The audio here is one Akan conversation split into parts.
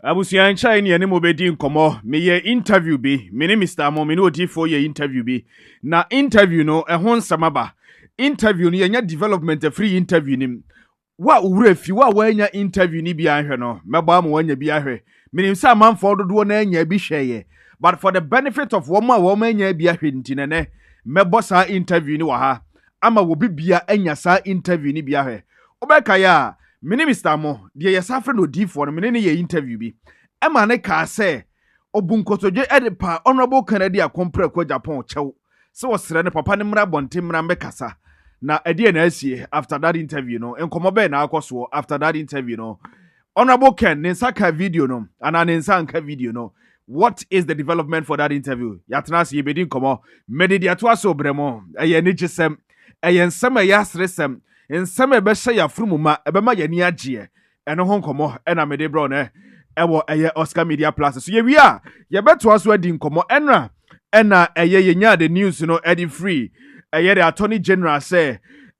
Abusian chai ni mo bedi nkomo me ye interview bi me ne Mr. Amo me no odi ye interview bi na interview no ho nsamaba interview no ye development free interview nim wa owura fi wa anya interview ni bi ahwe no meba ma wanya bi ahwe menim sa manfo dodo na anya bi hweye but for the benefit of woman anya bi ahwe ntinene mebo sa interview ni wa ha ama wo bibia anya sa interview ni bi ahwe obeka ya mini Mr. Amo, deɛ yɛsafre no D4 no mene ne yɛ interview bi. Ɛma ne ka sɛ obunkotodwe edipa honorable Kennedy Akompre ko Japan kyɛw. Sɛ wɔsrɛ ne papa ne mmra bonte mmra mbɛkasa. Na ɛdeɛ na asie after that interview no, nkɔmɔ bɛɛ na akɔ after that interview no. Honorable Ken ne nsa ka video no, ana ne nsa nka video no. What is the development for that interview? Yatena se yɛbɛdi nkɔmɔ. Mede deɛ to aso brɛmo. Ɛyɛ ne gyesɛm. Ɛyɛ nsɛm ɛyɛ asresɛm. Nsɛm ɛbɛhyɛ yafrumuma ɛbɛma yɛni agye ɛno ho nkɔmɔ ɛna mede brɔ no ɛwɔ ɛyɛ Oscar Media Plus so yɛwie a yɛbɛtoa so adi nkɔmɔ ɛna ɛyɛ yɛnya the news no ɛde free ɛyɛ the Attorney General sɛ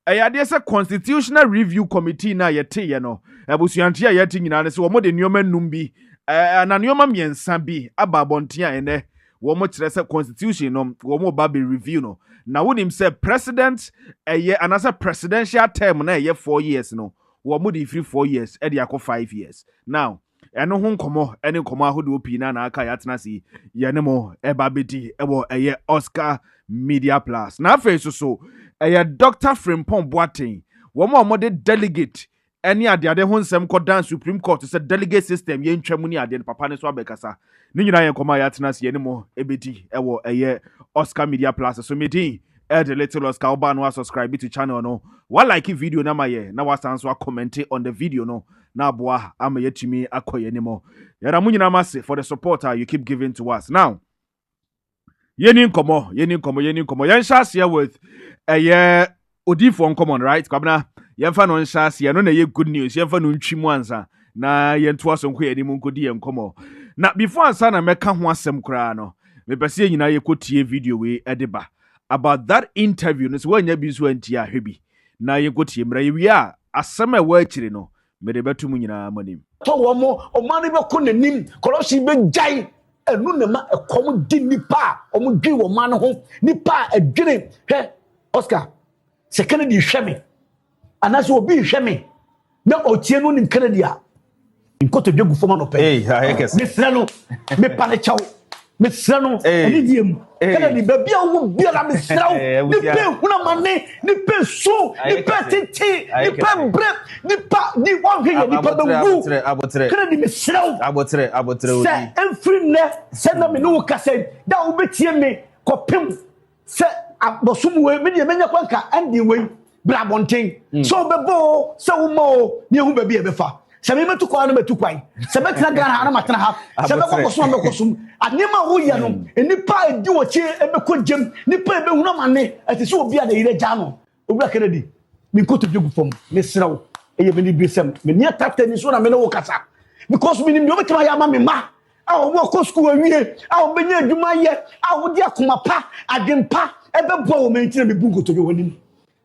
ɛyɛ adeɛ sɛ Constitutional Review Committee na yɛteyɛ no abusuante a yɛte nyinaa ne sɛ wɔn de nneɛma nnum bi na nneɛma mmiɛnsa bi aba abɔnten a ɛnɛ wɔn kyerɛ sɛ constitution no wɔn ba be review no na wonim say president anasa presidential term na 4 years no wo mo di 4 years e di akọ 5 years now eno ho nkomo ene nkomo ahodo pi na aka ya tena si ye ne mo e ba bedi e wo Oscar Media Plus na afa so Dr. Frimpong Boateng wo mo de delegate ene ade ho nsem ko dan Supreme Court say delegate system ye ntwamu ni ade papa ne so abekasa ni nyina ye nkoma ya tena se ye ne mo ebedi e wo Oscar Media Plus so medin the little Oscar Oba no subscribe to channel no wa like video na maye na wa sanso comment on the video no na boa ama yetimi akoye ne mo yara mu nyina mase for the support you keep giving to us now yeni nkomo yen share with Odifo common right kwabna yen fa no share no na ye good news yen fa no ntwimu ansa na yen to aso nko yeni mu nkodi yen nkomo na before ansa na meka ho asem kra no me pese nyina ye kotie video we edeba about that interview no so wanya bi so antia hwebi na ye kotie mra ye wi a asem a wa akire no me de betum nyina manim to wo mo o mani be ko nanim corruption be jai enu na ma ekom di nipa o mo dwi wo man ho nipa adwene hwe Oscar se Kennedy hweme anaso obi hweme na otie no nim Kennedy a nkoto dwegu foma no pe me sra no me pa ne chaw me sra no ani diem Kennedy be bia wo bia la me sra ni pe huna mane ni pe so ni pe titi ni pe bre ni pa ni wa hwe ni pa be wu Kennedy me sra abotre se every ne se na me no ka se da wo betie me kopem se abosum we me de menya kwanka andi we bra bonten so be bo se wo mo ni hu be bia be fa se me metu kwa no metu kwan se me tena Ghana na matena ha se me kokoso me kosum anema wo ye no enipa edi wo chi ebe ko jem nipa ebe hu na mane ati se obi a na ire ja no obi a Kennedy me ko to dwegu fom me srawo eye me ni bisem me ni atafta ni so na me no wo kasa because me ni me obetema ya ma me ma a wo ko school awie a wo benya adwuma ye a wo di akoma pa adempa ebe bo wo me ntire me bu nkotodwe wonim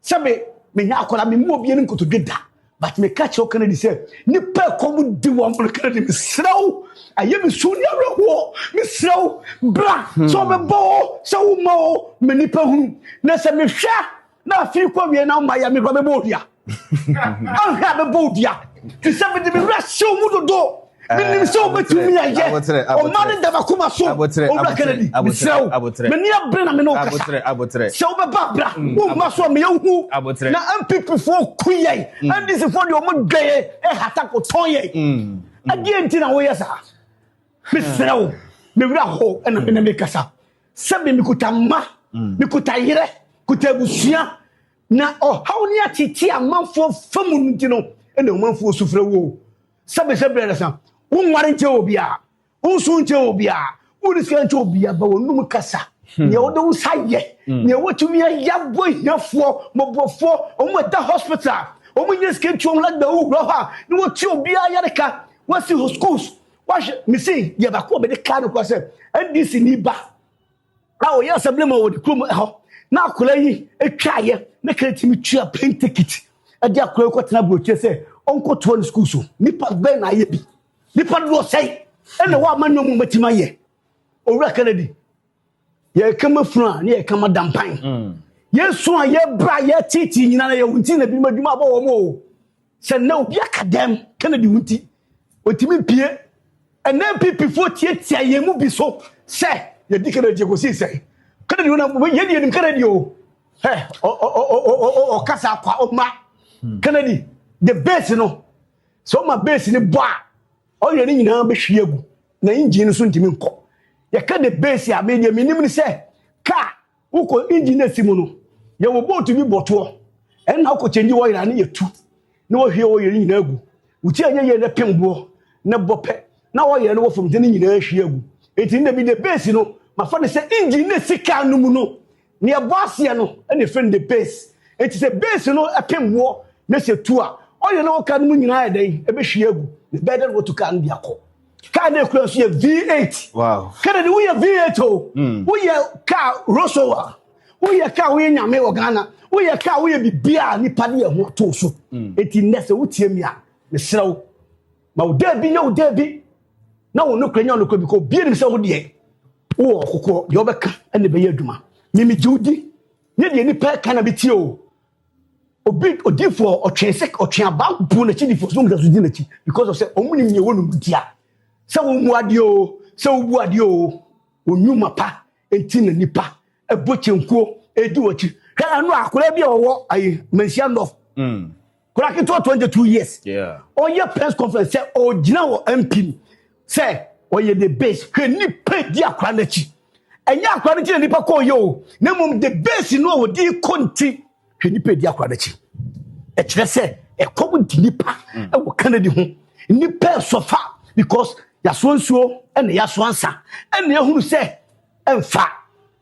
se me nya akola me mu obi ni nkotodwe da but me catch your Kennedy say ni pe kom di wo mo Kennedy me sraw aye me su ni areho me sraw bra so me bo so mo me ni pe hu na se me hwa na fi kwa wie na ma ya me ba be bodia an ha be bodia ti se me di me ra show mu dodo me so betumi aye o ma de ba kuma so o bra Kennedy me sraw me ni abre na me no kasa so be ba bra o ma so me hu na MPP for kuye and this for the o mo gbe hata ko ton ye adi enti na wo yesa me sraw me wura ho na me kasa se me kuta ma me kuta yire kuta busua na how ni atiti amanfo famu ntino na amanfo sufre wo se be sa unware nche obia unsu nche obia uniske nche obia ba wonum kasa ye wodo usaye ye wotumi yabo hiafo mobofo omo da hospital omo nyeske nche la da ugro ha ni woti obia yareka wasi schools wash me see ye ba ko be de kanu ko se ndc ni ba na o ye assembly ma wo de krom ho na akola yi etwaye na kretimi tua plane ticket e de akola ko tena broche se onko to schools ni pa be na ye bi nipa do say ɛna wa ma nyomu matima ye owura Kennedy ye kama funu ne ye kama dampan yesu a ye bra ye titi nyina na ye wunti na bi madwuma aba wo mo se na obi akadem Kennedy wunti otimi pie ɛna pipi fo tie ye mu bi so se ye di Kennedy ko si se Kennedy na ye di Kennedy o o kasa kwa o ma Kennedy the base no so my base ni boa o ye ni nyina be hwiegu na engine so ntimi nko ye ka the base a me minim ni se ka uko engine simu no ye wo boat bi boto en na ko change wo ira ni yetu na wo hwie wo ye nyina agu uti anye ye ne pembo ne bope na wo ye no wo fom de ni nyina hwiegu eti na bi the base no ma fa ne se engine sika no mu no ne boss ye no ene friend the base eti se base no pembo na se tu a o ye no ka no mu nyina adan e be hwiegu the better go to can be akọ car na cross ye V8 wow Kennedy we V8 o we car Rosowa we car we nyame wo Ghana we car we bibia ni pade ye ho to so eti nese wotie mi a me serew ma wo da bi na wo da bi na wo no kranya no ko bi ko bie ni se wo de wo okoko de obeka ene be ye aduma mimi judi ne de ni pa kana bi tie o obi odifo otwesek otweaba bu na chi difo so mu da so di na chi because of say omuni mi ewo no dia se wo mu ade o se wo bu ade o onwuma pa enti na nipa eboche edi wachi hwa anu akora bi owo ayi mensia no kora ki 22 years yeah o ye press conference say o gina wo MP say o ye the base hwe nipa di akora na chi enya akora na chi na nipa ko ye o na mum the base no wo di konti hwe nipa di akora na chi e kire say e kom di nipa e wo Kennedy ho nipa sofa because ya so nsuo ene ya so ansa ene ehunu se emfa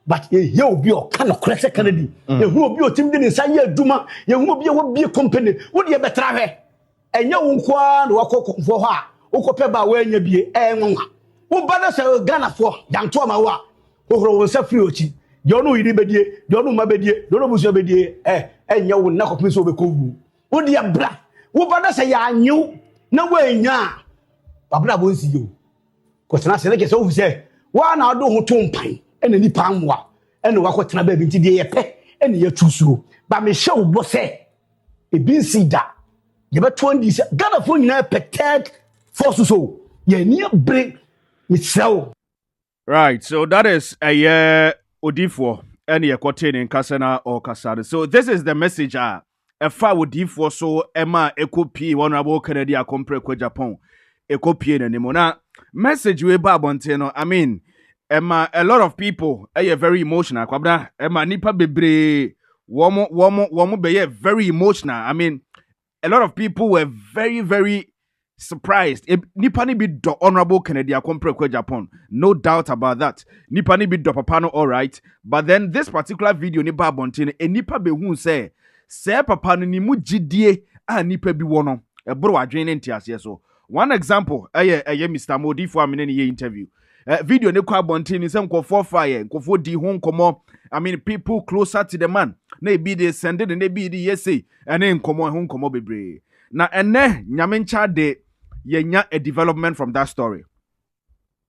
but ye obi o kana korese Kennedy ye hu obi o tim de nsa ye aduma ye hu obi e wo bie company wo de betra hwe enye wo nkoa na wakokonfo ho a wokope ba wa anya bie enwa wo ba na se Ghana fo danto ma wo a wo horo wo nsa free ochi de onu yiri bedie de onu ma bedie de onu busu bedie enye wo na kopin so obekowu wo de bra wo ba na se ya anyu na wo anya babra bo nsi yo ko tena se ne ke se wo se wa na ado ho to mpan ene nipa anwa ene wa ko tena ba bi nti de ye pe ene ye tusuo ba me hye wo bo se e bi nsi da ye be 20 se Ghana fo nyina protect force so ye ni break me sell right so that is a year odifo ene ye kote ne nkasa na or kasade so this is the message efa odifo so ema ekopi honorable Kennedy Akompre kwa Japan ekopie na nimo na message we ba bonte no I mean Emma, a lot of people are very emotional. Kwabra, Emma, nipa bebre, womo be very emotional. I mean, a lot of people were very, very surprised. Nipa ni be do honorable Kennedy Akompre kwa Japan. No doubt about that. Nipa ni be do papano, all right. But then this particular video, nipa bontine, nipa be who say papano ni mu jidie nipa bi wono. Bro, adwene ntiase so. One example, Mr. Modi for a minute interview. Video ne kwa bontin se nkofo fire nkofo di ho nkomo I mean people closer to the man na be they send it na be the yesi ene nkomo ho nkomo bebre na ene nyame ncha de yenya a development from that story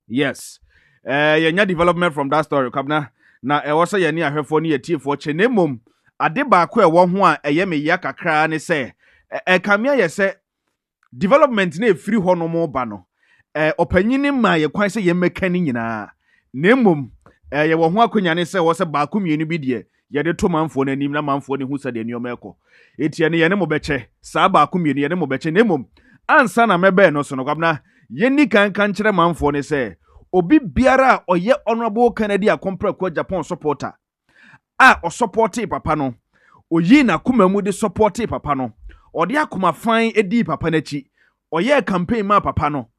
yes yenya development from that story kabna na e wo se ye ne ahwefo ne yetiefo chenemom ade ba ko e wo ho a eye me ya kakra ne se kamia ye se development na free ho no mo ba no opanyini ma ye kwan se ye meka ni nyina nemom ye wo ho akonya ne se wo se ba komienu bi de ye de to manfo na nim na manfo ne hu se de nioma eko etie ne ye ne mo beche sa ba komienu ye ne mo beche nemom ansa na mebe no so no kwabna ye ni kan kire manfo ne se obi biara oye honorable Kennedy Akompre kwa Japan supporter o supporti papa no oyi na kuma mu de supporti papa no ode akoma fan edi papa na chi oye campaign ma papa no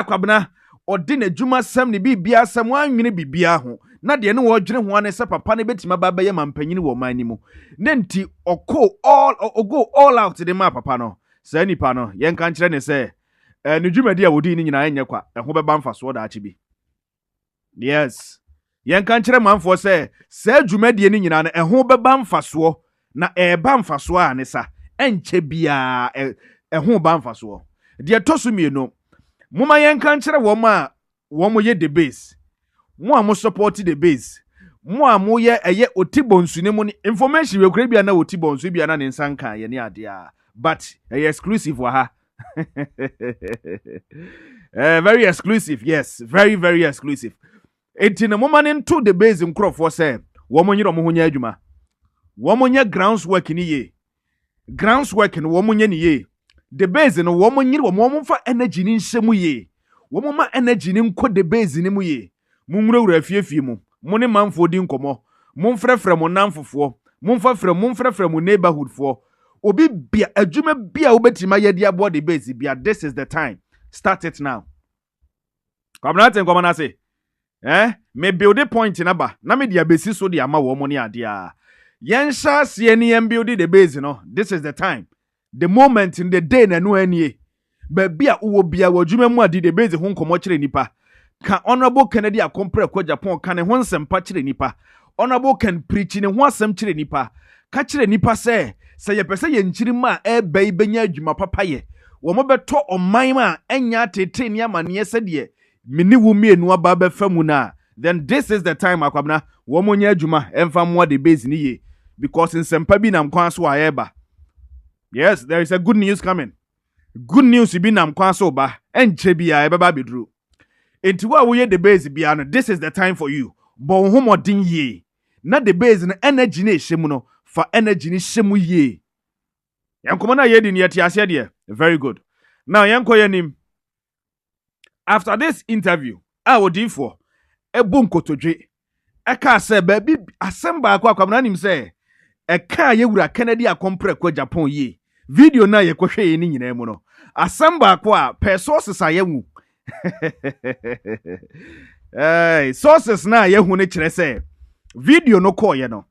kwabna odi na djuma sam ne bibia sam wanwene bibia ho na de ne wo dwene ho ane se papa ne betima ba ye mampanyini wo man ni mu ne nti go all out de ma papa no sa nipa no yen kan kire ne se ne dwumadi a wodi ni nyina enye kwa ho beba mfaso da achi bi yes yen kan kire manfo se sa dwumadi ni nyina no ho beba mfaso na eba mfaso a ne sa enche bia ho ba mfaso de tosu mienu Muma yen kan kire wo ma wɔn yɛ the base mo a mo support the base mo a mo yɛ ɛyɛ otibonsu ne mo ne information we kura bia na otibonsu bia na ne nsa nka yɛ ne ade a but ɛyɛ exclusive wɔ ha very exclusive, yes, very very exclusive. Enti na mo ma ne nto the base nkrɔfoɔ sɛ wɔn nyere wɔn ho nya adwuma wɔn nya groundwork ni ye groundwork no wɔn nya ni ye the base no wɔn nyere wɔn fa energy ni nhyɛ mu ye wɔn ma energy ni nkɔ the base ni mu ye mo nwurawura afiefie mu mo ne manfo di nkɔmɔ mo mfrɛfrɛ mo namfofoɔ mo mfrɛfrɛ mo neighborhood foɔ obi bia adwuma bia obetima yɛ di abo the base bia this is the time, start it now. Kwabnaten kwamana say me build a point in aba na me dia besi so di ama wo mo ne ade a yen sha se ani yen build the base no, this is the time, the moment in the day na no anie ba bia wo bia wadwuma mu ade the base ho nkomo kire nipa ka honorable Kennedy Akompre kwa Japan ka ne ho nsɛmpa kire nipa honorable can preach ne ho asɛm kire nipa ka kire nipa sɛ ye pese ye nkyiri ma eba ibenya adwuma papa ye wo mo beto oman ma enya tete ne amane sɛ de mini wo mienu aba befa mu na then this is the time akwabna wo mo nya adwuma emfa mo de base ni ye because nsɛmpa bi nam kwan so ayeba. Yes, there is a good news coming. Good news bi nam kwan so ba enche bia ebeba bedru enti wo ye the base bia no, this is the time for you bon homodin ye na the base no energy na ehemu no fa energy ni shemu ye yankomo na ye di ne yeti ase de very good. Now yanko yanim after this interview odifo ebu nkotodwe eka se ba bi asemba akwa kwamna nim se eka ye wura Kennedy Akompre kwa Japan ye video na ye kohwe ye ni nyina mu no asemba akwa per sources ayewu sources na yehu ne kire se video no call ye no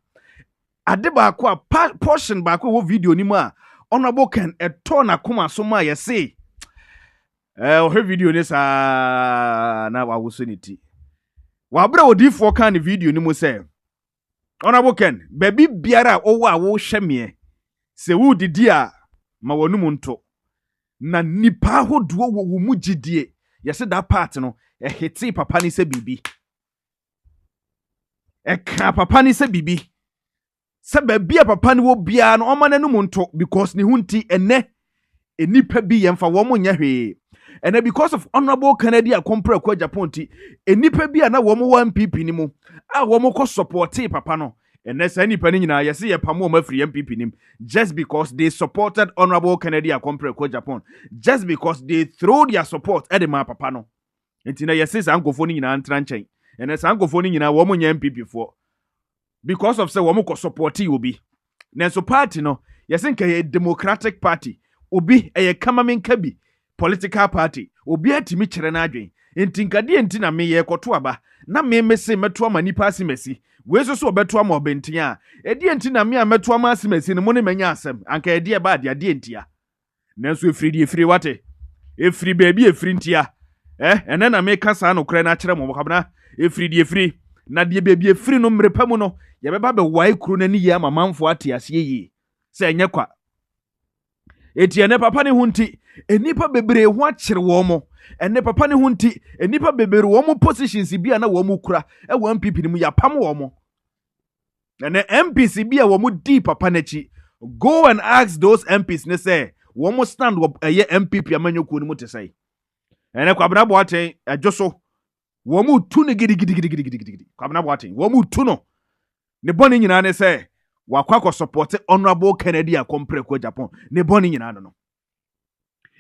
ade ba akwa portion ba akwa wo video ni mu a honorable can eto na koma so ma ye say ohwe video ni sa na wa wosoniti wa bra odifo kan ni video ni mu say honorable can baby biara owo a wo hweme se wo didi a ma wonu mu nto na nipa hodo wo mu gidie yese that part no hiti papa ni se bibi ka papa ni se bibi se baby papa ni wo bia no oma nanu mu nto because ni hunti enipa bi yemfa wo mo nya hwe and because of honorable Kennedy Akompre kwa Japan ti enipa bi na wo mo 1PP ni mu a wo mo ko support papa no and say enipa ni nyina yese ye pamo mo free MPP nim just because they supported honorable Kennedy Akompre kwa Japan, just because they throw their support at the ma papa no enti na yese sa ankofo ni nyina ntra nchen and sa ankofo ni nyina wo mo nya MPP for because of say wo mo ko support obi na so party no yese nka ye Democratic Party obi eye kamamen kabi political party obi atimi kire na adwen enti nkade enti na me ye koto aba na me mese meto ama nipa asimesi weso so obeto ama obenten a edi enti na me a meto ama asimesi ne mo ne manya asem anka edi e ba de ade entia nanso efiri wate efiri baby efiri ntia ene na me kasa no kure na kire mo kabna efiri na de baby efiri no mrepa mu no ye beba be wai kru na ni ye ama manfo ate ase yi se enye kwa etiene papa ne hunti enipa bebre ho akire wo mo ene papa ne hunti enipa bebre wo mo positions bia na wo mo kura wo MPP ni mu ya pam wo mo ene MPs bia wo mo di papa na chi go and ask those MPs ne say wo mo stand wo MPP amanyoku ni mu te say ene kwabna bo aten adwoso wo mo tu ne gidi kwabna bo aten wo mo tu no ne boni nyina ne say wakwa support honorable Kennedy Akompre kwa Japan ne boni nyina no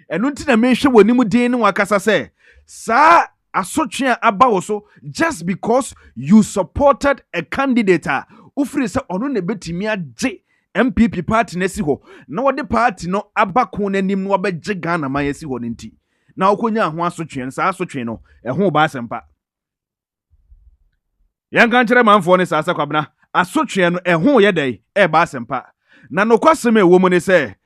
enu ntina me hwe woni mu din ne wakasa se sa asotwe abawo so just because you supported a candidate ufiri se ono ne betimi age MPP party na si ho na wode party no abako nanim no abegye Ghana man si ho nti na okonya ho asotwe sa asotwe no ho ba asempa yanka nkyere manfo ne sa kwabna asotwe no ho ye dai ba asempa na nokwasem ewo mu ne se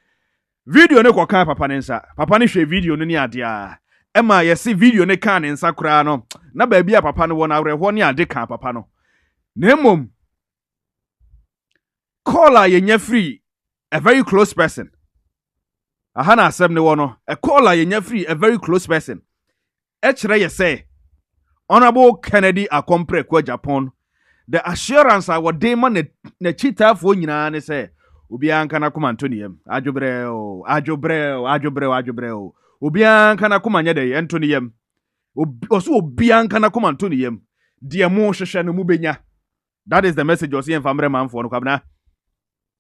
video ne kokan papa ne nsa papa ne hwe video no ni ade a ema yesi video ne kan ne nsa kura no na ba bia papa ne wona awreho ne ade kan papa no na mom caller yenya free a very close person ahana asem ne wono a caller yenya free a very close person e kire ye say Honorable Kennedy Akompre kwa Japan, the assurance I would demon ne cheetah for nyina ne say, Ubian kana kuma Antonium, Ajobreo, Ubian kana kuma nyede Antonium, Osu Ubian kana kuma Antonium, dear mo shashanu mubenya. That is the message you're seeing from Breman for Nukabna.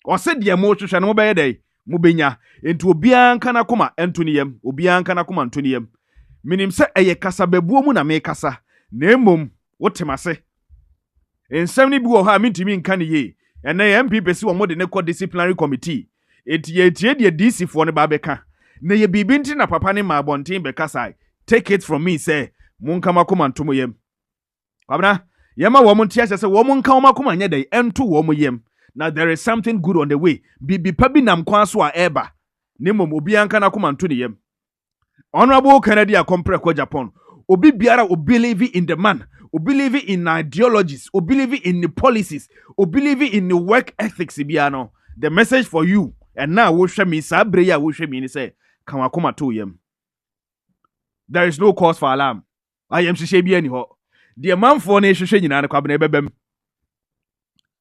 Or said dear mo shashanu mubenya, mubenya, into Ubian kana kuma Antonium, Ubian kana kuma Antonium. Minim se eye kasa bebuo mu na me kasa. Na emom wotemase ensem ni bi wo ha mitimi nka ne ye ene MP pesi wo de ne kɔ disciplinary committee etie de DC fo ne ba beka na ye bibi nti na papa ne ma abonten beka sai take it from me say munka makoma ntomo yem kwabna yema wo montia se wo monka wo makoma nya dai ento wo mo yem na there is something good on the way bibi pa bi nam kwan so a eba ne mom obi anka na koma nto ne yem Honorable Kennedy Akompre kwa Japan Obi biara o believe in the man, o believe in ideologies, o believe in the policies, o believe in the work ethics biano. The message for you, and now wo hwe me sabre ya wo hwe me ni say kan akoma to yem. There is no cause for alarm. I am hwehwe bi ani ho. The man for na hwehwe nyina na kwabena bebem.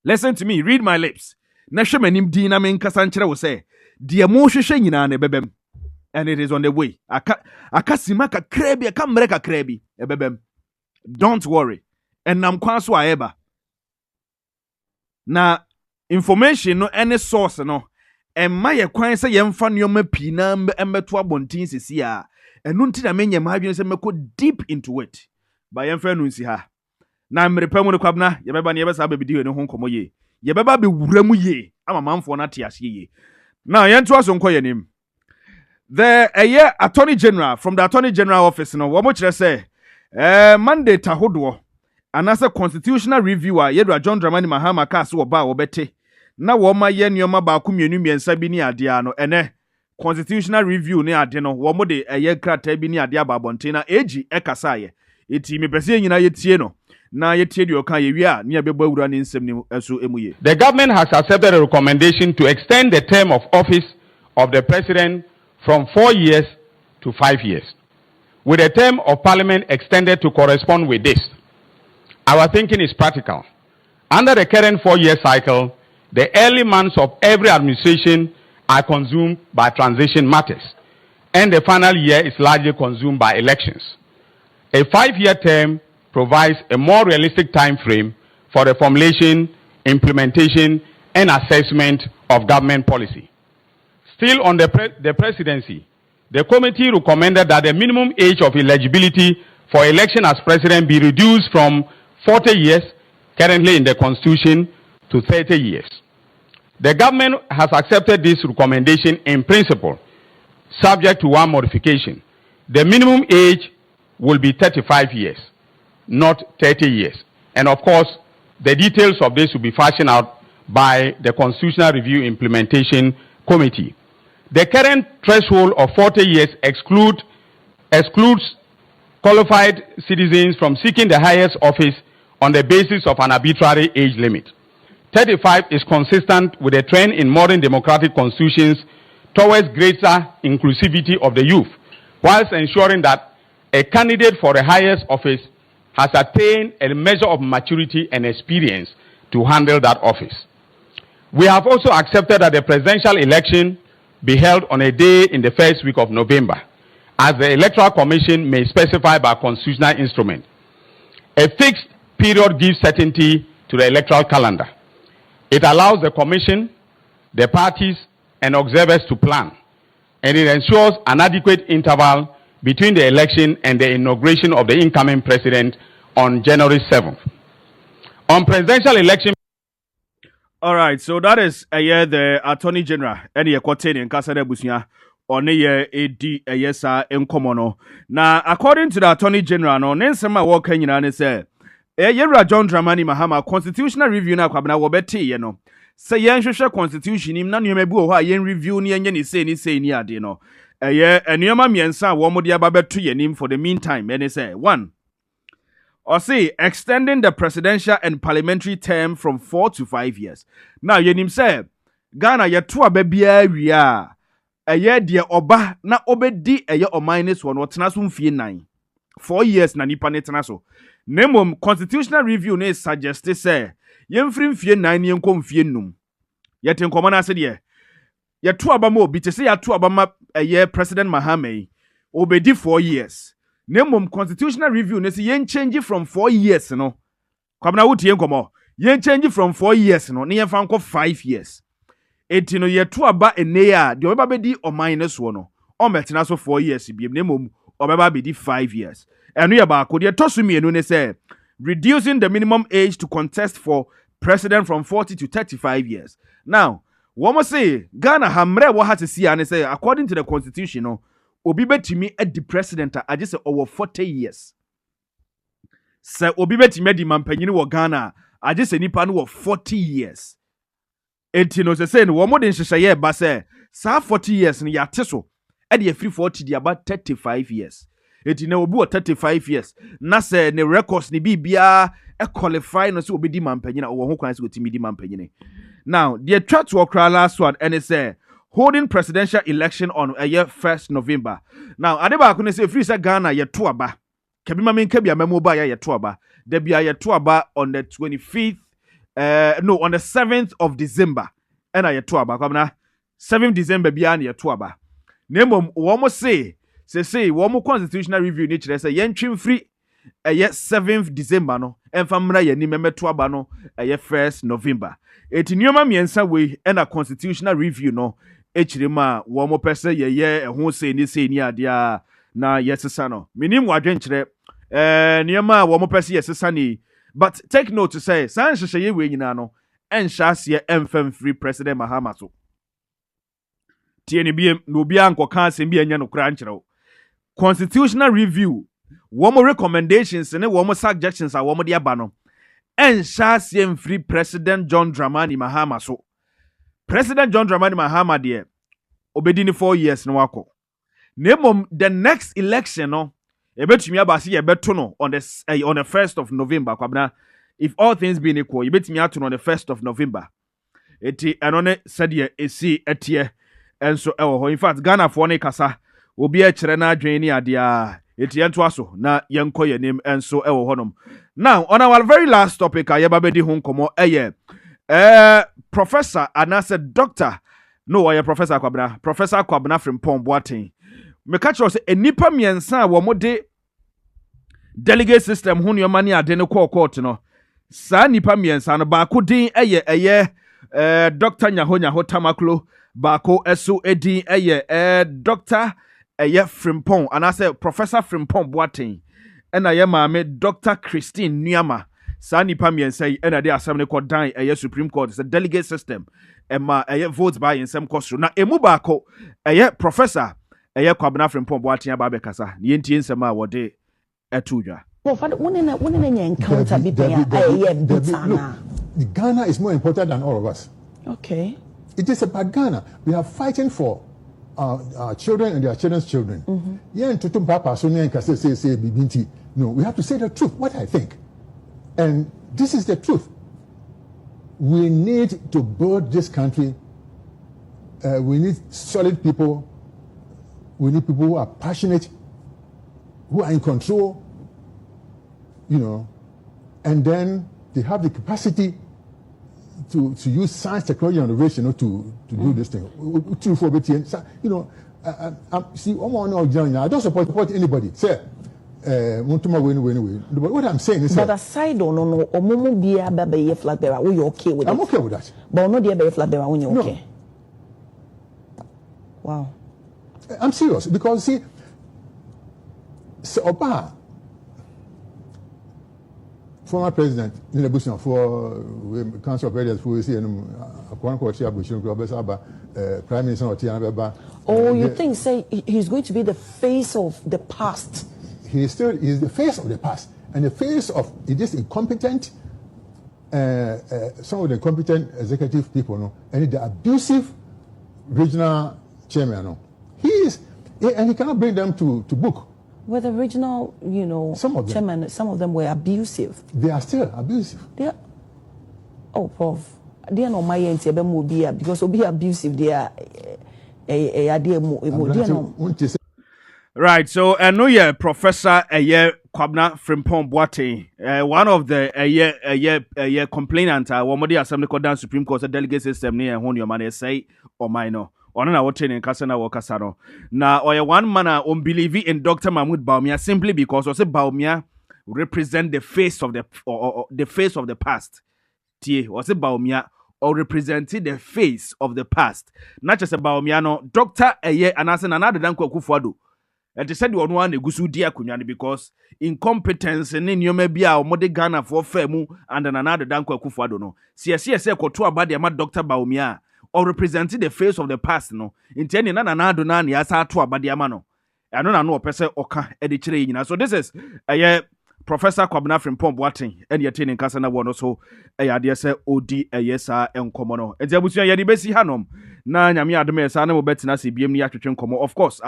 Listen to me, read my lips. Na hwe manim din na me nkasa nkyere wo say, the mo hwehwe nyina na bebem. And it is on the way. Akasima kakrebi, akamreka krebi. Ebebem. Don't worry. And nam kwanso aeba. Na information no any source no. And my kwan se yemfa nyoma pi na embeto abontin sisi a. Enu nti na menye mahadwene se meko deep into it. Ba yemfa nu nsi ha. Na mrepa mu ne kwabna yebeba ne yebesa babidi we ne ho nkomo ye. Yebeba be wura mu ye. Ama manfo na te ase ye. Na yento aso nkoye nim. The Attorney General from the Attorney General office no wo mo kire say Monday tahodo anasa constitutional reviewer Yedra John Dramani Mahama ka so ba wo bete na wo ma ye nioma ba ku mienu miensa bi ni ade ano ene constitutional review ni ade no wo mo de krata bi ni ade ababonte na eji ekasa ye eti me pese nyina yetie no na yetie de oka ye wi a ne abebo awura ni nsem ni eso emuye. The government has accepted a recommendation to extend the term of office of the president from 4 years to 5 years, with a term of parliament extended to correspond with this. Our thinking is practical. Under the current 4-year cycle, the early months of every administration are consumed by transition matters, and the final year is largely consumed by elections. A 5-year term provides a more realistic time frame for the formulation, implementation, and assessment of government policy. Still on the presidency, the committee recommended that the minimum age of eligibility for election as president be reduced from 40 years, currently in the constitution, to 30 years. The government has accepted this recommendation in principle, subject to one modification. The minimum age will be 35 years, not 30 years. And of course, the details of this will be fashioned out by the Constitutional Review Implementation Committee. The current threshold of 40 years excludes qualified citizens from seeking the highest office on the basis of an arbitrary age limit. 35 is consistent with a trend in modern democratic constitutions towards greater inclusivity of the youth, whilst ensuring that a candidate for the highest office has attained a measure of maturity and experience to handle that office. We have also accepted that the presidential election be held on a day in the first week of November, as the Electoral Commission may specify by constitutional instrument. A fixed period gives certainty to the electoral calendar. It allows the Commission, the parties, and observers to plan, and it ensures an adequate interval between the election and the inauguration of the incoming president on January 7th. On presidential election. All right, so that is the Attorney General any quoting in Kasada Busia on a AD yesa enkomono. Now, according to the Attorney General, no Nensema walking in and say, Yera John Dramani Mahama constitutional review na kwabna wobeti ye no. Say yen hwehwe constitution im na nneema bi wo ha yen review ne yen ni say ni ade no. Nneema miensa wo mo de ababeto yenim for the meantime and say 1 or say extending the presidential and parliamentary term from 4 to 5 years. Now, yenim say Ghana yeto ababia wi a de oba na obedi o minus 1 wotena so mfie 9. 4 years na nipa ne tena so. Nemom constitutional review ne suggest say yemfiri mfie 9 ne nkom mfie num. Yete nkomo na ase de ye to aba ma obi te say ya to aba ma President Mahama yi obedi 4 years. Nemom constitutional review ne say yen change from 4 years no. Kwabna wutie nkomo. Yen change from 4 years no ne yen fa nko 5 years. Eti no ye to aba ene ya de obeba bedi oman ne so no. O metena so 4 years biem nemom obeba bedi 5 years. Enu ye ba ko de tosu mienu ne say reducing the minimum age to contest for president from 40 to 35 years. Now, womo say Ghana hamre wo hat see and say according to the constitution no obi betimi edi president age say over 40 years. Say obi betimi edi mampanyini wo Ghana age say nipa no 40 years. Enti no say no womo de nhyehyeye ba say sa 40 years no yate so e de free 40 di about 35 years. Enti na obi 35 years na say ne records ni bibia e qualify no say obi di mampanyina wo ho kwan say otimi di mampanyini. Now, the threat to okra last one and it say holding presidential election on 1st November. Now, adeba ko say free say Ghana ye to aba. Kebi ma men kebi amemo ba ye to aba. There be ye to aba on the 25th on the 7th of December. And ye to aba kwamna 7th December bia na ye to aba. Nemom wo mo say wo mo constitutional review ni kire say yen twim free 7th December no emfamra ye ni memeto aba no 1st November. Eti nyoma miensa we na constitutional review no echirima wo mo pese ye ho se ni ade na yesesa no minim wadwen kire nyoma wo mo pese yesesa ni but take note to say san hyehyeye we nyina no enhyase emfam free president Mahama so tie ni biem no bia ankoka asem bia nya no kra nkyerɛw constitutional review wo mo recommendations ne wo mo suggestions a wo mo de aba no enhyase free President John Dramani Mahama so. President John Dramani Mahama de obedi ni 4 years no wako. Nemom the next election no ebetumi abasi ye beto no on the 1st of November kwabna if all things being equal ebetumi ato no on the 1st of November. Eti enone said esi etie enso ewo ho in fact Ghana for ne kasa obi a kire na adwen ni ade a eti ento aso na yenko yenim enso ewo honom. Now, on our very last topic, ayababedi hun komo Professor anase Doctor. No, why Professor Kwabna? Professor Kwabna from Pomboatin. Me catch us a nipa miensa wo mo de delegate system hun your money adene court no. Sa nipa miensa no ba ko din Dr. Nyahonya Hotamaklo ba ko eso edin Dr. Frimpong anase Professor Frimpong Boatin. Ena ye maame Dr. Christine Nuama sa nipa miensa yi ena de asem ne ko dan Supreme Court is a delegate system ema votes by insem cost na emu ba ko professor Kwabena Frimpong Boatin aba be kasa ne yentie nsem a wode etudwa Ghana is more important than all of us. Okay. It is about Ghana. We are fighting for our children and their children's children. No, we have to say the truth, what I think. And this is the truth. We need to build this country. We need solid people. We need people who are passionate, who are in control, and then they have the capacity to use science, technology, and innovation to do this thing. See, I don't support anybody. Say, but what I'm saying is, but aside on no, be a flag bearer. We okay with it? I'm okay with that. But no, dear flag bearer, when you okay? Wow. I'm serious because see, Oba, former president, for Council of Elders, who is here, Prime Minister. Oh, you think say he's going to be the face of the past? He is the face of the past and the face of this incompetent, some of the incompetent executive people, and the abusive regional chairman. He is, and he cannot bring them to book. Were the regional, some of them. Chairman, some of them were abusive. They are still abusive. They are. Oh, Prof. They are not my auntie, because be abusive. They are. Right, so I know you're Professor Kwabena Frimpong Boateng, one of the complainant, one Assembly Court down Supreme Court delegate system near when your man say or minor. Ono na wote ne nkasa na wakasa no. Na oye one man unbelieve in Dr. Mahmoud Bawumia simply because ose Bawumia represent the face of the face of the past. Tie, ose Bawumia or representing the face of the past. Not just Bawumia no, Dr. Anase Nana Dan Akufo-Addo. And they said you want to go to dear Kunyani because incompetence and in your maybe our mode Ghana for Femu and another Danko Akufo-Addo no. CSC kotu abadi ama Dr. Bawumia or representing the face of the past no. Intending na another nani asa to abadi amano. I don't know a person oka edichire yina. So this is Professor Kwabena Frimpong Boateng and you're telling Kasana one also a dear say OD a yes and common. And there was your besi hanom. Na nyami adme sa na mo betina si BM ni atwetwe komo. Of course,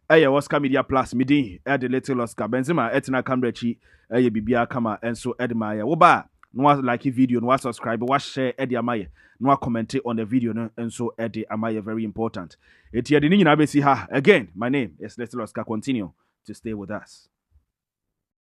Oscar Media Plus midi the little Oscar Benzema etina Cambridge bibia kama enso edmaya woba no like video no subscribe wa share edi amaye no comment on the video no enso edi amaye very important eti edi ni nyina besi ha again my name is Little Oscar. Continue to stay with us.